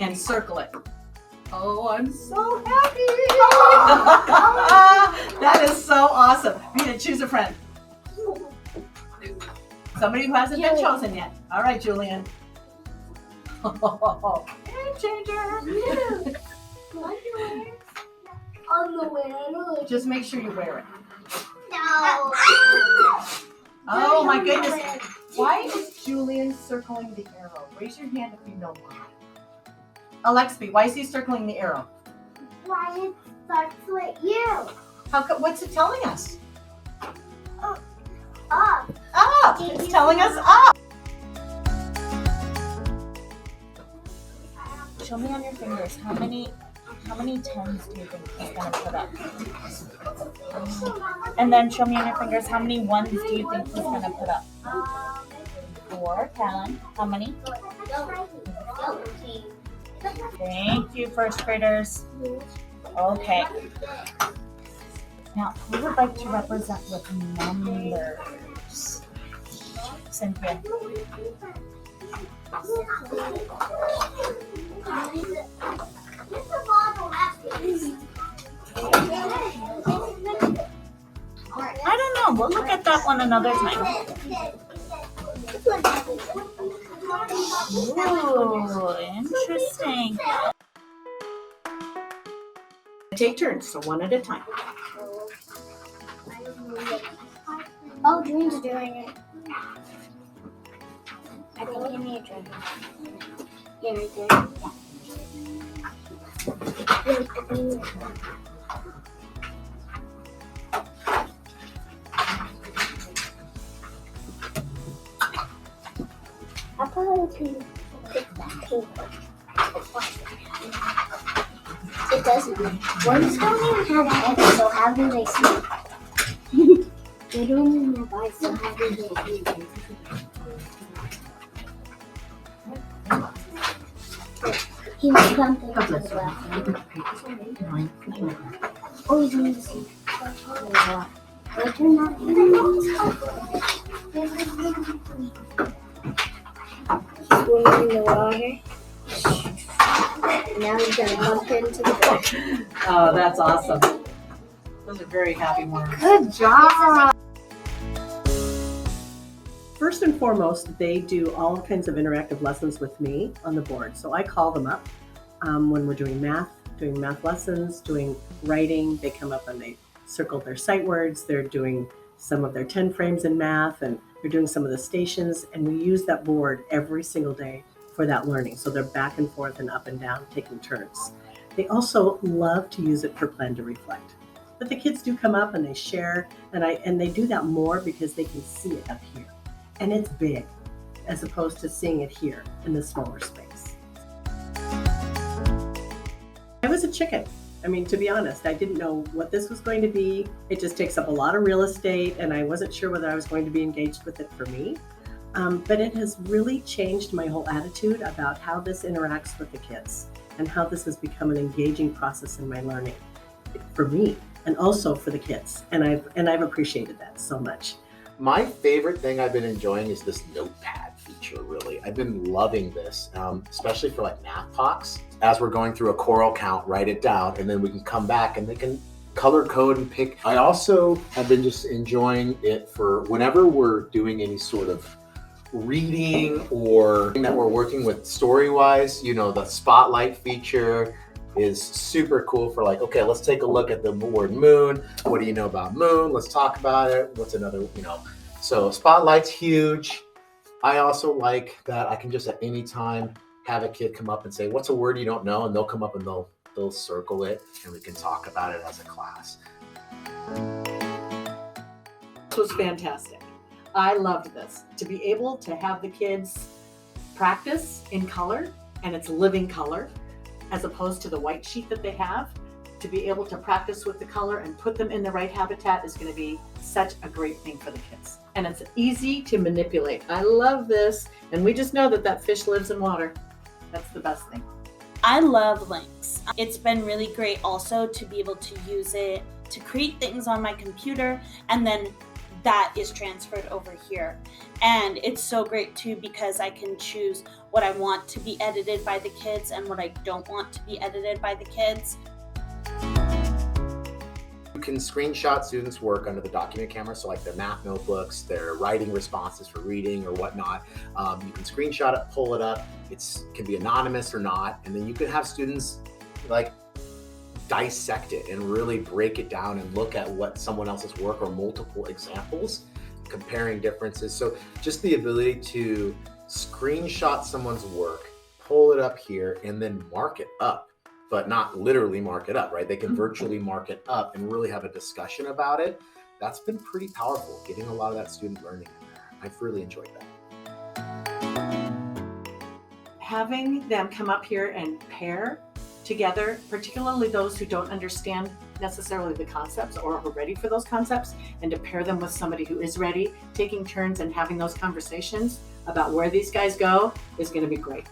and circle it. Oh, I'm so happy. That is so awesome. Rita, choose a friend. Somebody who hasn't been chosen yet. All right, Julian. Game changer. On the way. Just make sure you wear it. No. Oh my goodness. Why is Julian circling the arrow? Raise your hand if you know why. Alexby, why is he circling the arrow? Why it starts with you? What's it telling us? Up. Up. It's telling us up. Show me on your fingers how many tens do you think he's gonna put up? And then show me on your fingers how many ones do you think he's gonna put up? 4. Callan, how many? Thank you, first graders. Okay. Now, who would like to represent with numbers? Cynthia. I don't know. We'll look at that one another time. Ooh, interesting. Take turns, so one at a time. Oh, Dream's doing it. I think give me a drink. Yeah, right there. I probably can pick that paper. It doesn't. Worms don't even have heads, so how do they see? They don't even have eyes, so how do they see? He was pumping as well. Oh, he's going to see. Wait, turn that. He's swimming in the water. Now he's going to bump into the boat. Oh, that's awesome. Those are very happy worms. Good job. First and foremost, they do all kinds of interactive lessons with me on the board. So I call them up when we're doing math lessons, doing writing. They come up and they circle their sight words. They're doing some of their 10 frames in math, and they're doing some of the stations. And we use that board every single day for that learning. So they're back and forth and up and down, taking turns. They also love to use it for plan to reflect. But the kids do come up and they share, and they do that more because they can see it up here. And it's big, as opposed to seeing it here in the smaller space. I was a chicken. I mean, to be honest, I didn't know what this was going to be. It just takes up a lot of real estate, and I wasn't sure whether I was going to be engaged with it for me. But it has really changed my whole attitude about how this interacts with the kids and how this has become an engaging process in my learning for me and also for the kids. And I've appreciated that so much. My favorite thing I've been enjoying is this notepad feature, really. I've been loving this, especially for like math talks. As we're going through a choral count, write it down, and then we can come back and they can color code and pick. I also have been just enjoying it for whenever we're doing any sort of reading or that we're working with story-wise. You know, the spotlight feature is super cool for like, okay, let's take a look at the word moon. What do you know about moon? Let's talk about it. What's another, so spotlight's huge. I also like that I can just at any time have a kid come up and say, what's a word you don't know? And they'll come up and they'll circle it and we can talk about it as a class. This was fantastic. I loved this. To be able to have the kids practice in color, and it's living color, as opposed to the white sheet that they have, to be able to practice with the color and put them in the right habitat is going to be such a great thing for the kids. And it's easy to manipulate. I love this. And we just know that fish lives in water. That's the best thing. I love links. It's been really great also to be able to use it to create things on my computer and then that is transferred over here. And it's so great too because I can choose what I want to be edited by the kids and what I don't want to be edited by the kids. You can screenshot students' work under the document camera, so like their math notebooks, their writing responses for reading or whatnot. You can screenshot it, pull it up. It can be anonymous or not, and then you can have students like dissect it and really break it down and look at what someone else's work or multiple examples, comparing differences. So just the ability to screenshot someone's work, pull it up here, and then mark it up. But not literally mark it up, right? They can virtually mark it up and really have a discussion about it. That's been pretty powerful, getting a lot of that student learning in there. I've really enjoyed that. Having them come up here and pair together, particularly those who don't understand necessarily the concepts or are ready for those concepts, and to pair them with somebody who is ready, taking turns and having those conversations about where these guys go is going to be great.